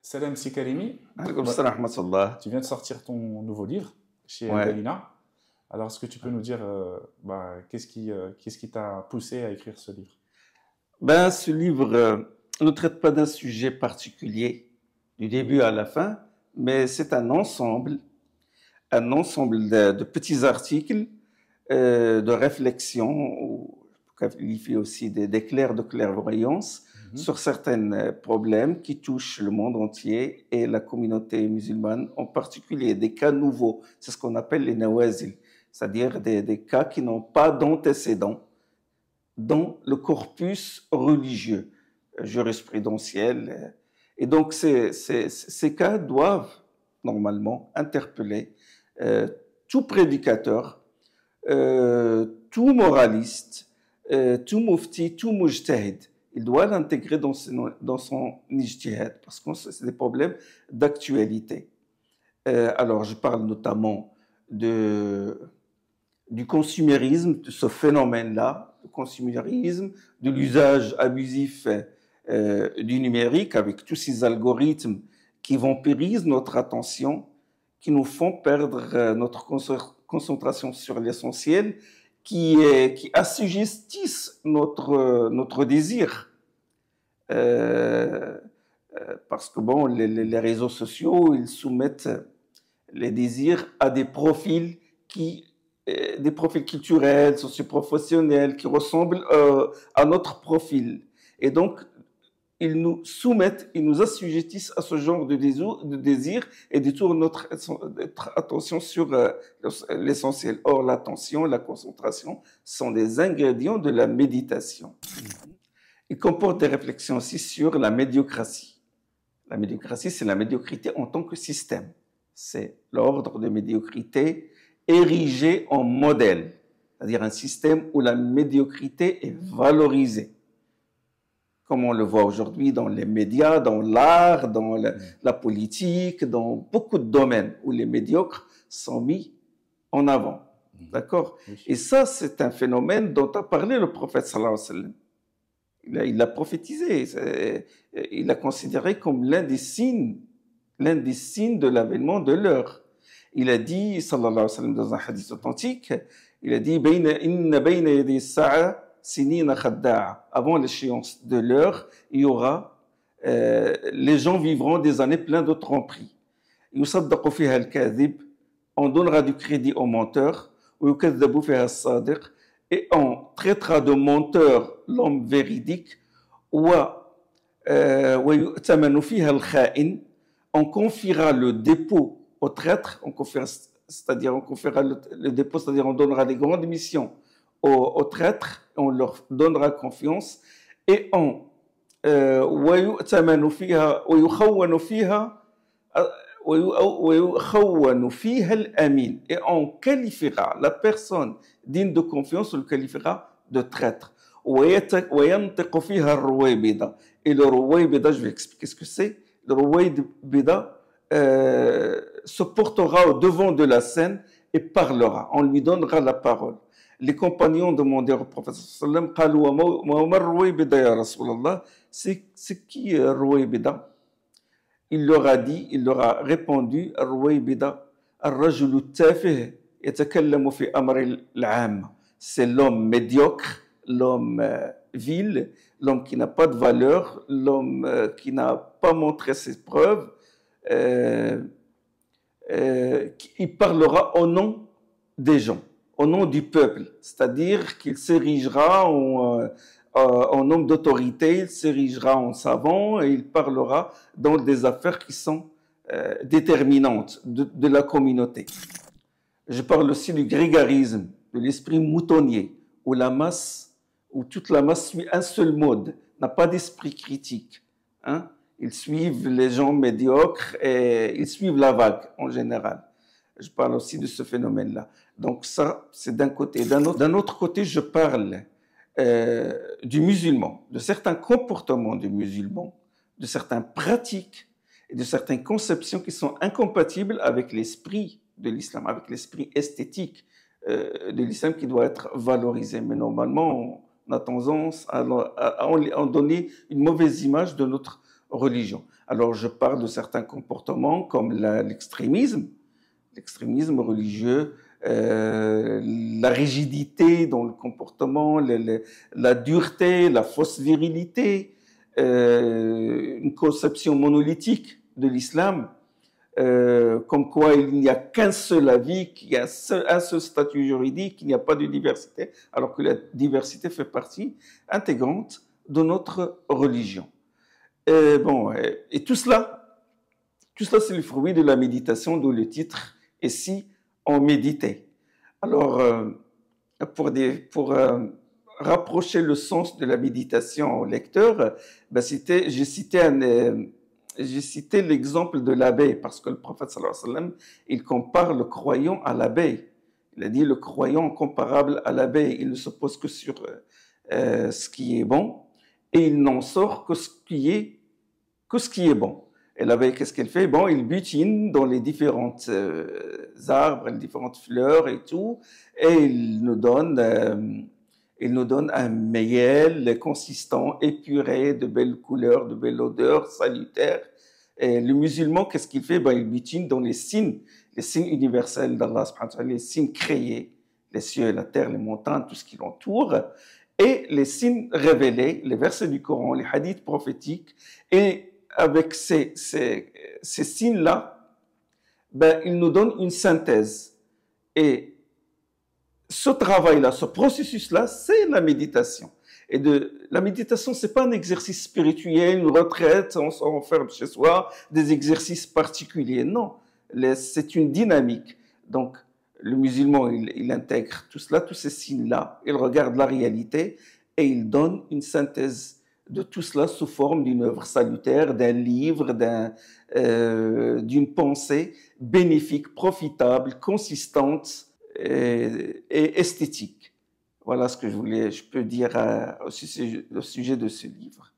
Salam Sikarimi, Alaikum salam wa rahmatullah. tu viens de sortir ton nouveau livre chez Ouais. Galina. Alors, est-ce que tu peux nous dire qu'est-ce qui t'a poussé à écrire ce livre? Ben, ce livre ne traite pas d'un sujet particulier du début à la fin, mais c'est un ensemble de petits articles de réflexion, ou qualifié aussi d'éclairs de clairvoyance, sur certains problèmes qui touchent le monde entier et la communauté musulmane en particulier, des cas nouveaux. C'est ce qu'on appelle les nawazil, c'est-à-dire des cas qui n'ont pas d'antécédents dans le corpus religieux, jurisprudentiel. Et donc, ces cas doivent normalement interpeller tout prédicateur, tout moraliste, tout mufti, tout mujtahid. Il doit l'intégrer dans son ijtihad, parce que c'est des problèmes d'actualité. Alors, je parle notamment du consumérisme, de ce phénomène-là, le consumérisme, de l'usage abusif du numérique avec tous ces algorithmes qui vampirisent notre attention, qui nous font perdre notre concentration sur l'essentiel, qui assujettissent notre désir. Parce que bon, les réseaux sociaux, ils soumettent les désirs à des profils culturels, socioprofessionnels, qui ressemblent à notre profil. Et donc, ils nous soumettent, ils nous assujettissent à ce genre de désir et détournent notre attention sur l'essentiel. Or, l'attention, la concentration sont des ingrédients de la méditation. Il comporte des réflexions aussi sur la médiocratie. La médiocratie, c'est la médiocrité en tant que système. C'est l'ordre de médiocrité érigé en modèle, c'est-à-dire un système où la médiocrité est valorisée. Comme on le voit aujourd'hui dans les médias, dans l'art, dans la politique, dans beaucoup de domaines où les médiocres sont mis en avant. D'accord? Et ça, c'est un phénomène dont a parlé le prophète sallallahu alayhi wa sallam. Il l'a prophétisé, il l'a considéré comme l'un des signes de l'avènement de l'heure. Il a dit, sallallahu alayhi wa sallam, dans un hadith authentique, il a dit, inna bayna yadi sa'a sinina khadda'a. Avant l'échéance de l'heure, il y aura, les gens vivront des années pleines de tromperies. Yusaddaqu fiha al-kadhib, on donnera du crédit aux menteurs, ou yukadhabu fiha as-sadiq, et on traitera de menteur l'homme véridique, ou yu'tamanu fiha al-kha'in, on confiera le dépôt au traître, on confiera le dépôt, c'est-à-dire on donnera des grandes missions aux traîtres, on leur donnera confiance, et on ويؤتمن فيها ويخون فيها الأمين, et on qualifiera la personne digne de confiance, on le qualifiera de traître. وينطق فيها الرويبضة, et le رويبضة, je vais expliquer ce que c'est. Le رويبضة se portera au devant de la scène et parlera, on lui donnera la parole. Les compagnons demandaient au prophète sallam, c'est qui Rouaybida? Il leur a dit, il leur a répondu, Rouaybida, c'est l'homme médiocre, l'homme vil, l'homme qui n'a pas de valeur, l'homme qui n'a pas montré ses preuves. Il parlera au nom des gens, au nom du peuple, c'est-à-dire qu'il s'érigera en homme d'autorité, il s'érigera en savant et il parlera dans des affaires qui sont déterminantes de la communauté. Je parle aussi du grégarisme, de l'esprit moutonnier, où toute la masse suit un seul mode, n'a pas d'esprit critique. Hein? Ils suivent les gens médiocres et ils suivent la vague en général. Je parle aussi de ce phénomène-là. Donc ça, c'est d'un côté. D'un autre côté, je parle du musulman, de certains comportements du musulman, de certaines pratiques et de certaines conceptions qui sont incompatibles avec l'esprit de l'islam, avec l'esprit esthétique de l'islam qui doit être valorisé. Mais normalement, on a tendance à en donner une mauvaise image de notre religion. Alors, Alors, je parle de certains comportements comme l'extrémisme religieux, la rigidité dans le comportement, la dureté, la fausse virilité, une conception monolithique de l'islam, comme quoi il n'y a qu'un seul avis, qu'il y a un seul statut juridique, qu'il n'y a pas de diversité, alors que la diversité fait partie intégrante de notre religion. Et tout cela, c'est le fruit de la méditation, dont le titre est Si on méditait. Alors, pour rapprocher le sens de la méditation au lecteur, j'ai cité l'exemple de l'abeille, parce que le prophète sallallahu alayhi wa sallam, il compare le croyant à l'abeille. Il a dit le croyant comparable à l'abeille, il ne se pose que sur ce qui est bon, et il n'en sort que ce qui est bon. Et l'abeille, qu'est-ce qu'elle fait? Bon, il butine dans les différentes arbres, les différentes fleurs et tout, et il nous donne un miel consistant, épuré, de belles couleurs, de belles odeurs, salutaires. Et le musulman, qu'est-ce qu'il fait? Il butine dans les signes universels d'Allah, les signes créés, les cieux et la terre, les montagnes, tout ce qui l'entoure, et les signes révélés, les versets du Coran, les hadiths prophétiques, et avec ces signes-là, il nous donne une synthèse. Et ce travail-là, ce processus-là, c'est la méditation. Et la méditation, c'est pas un exercice spirituel, une retraite, on s'enferme chez soi, des exercices particuliers. Non, c'est une dynamique. Donc, le musulman, il intègre tout cela, tous ces signes-là, il regarde la réalité et il donne une synthèse de tout cela sous forme d'une œuvre salutaire, d'un livre, d'une pensée bénéfique, profitable, consistante et esthétique. Voilà ce que je peux dire au sujet de ce livre.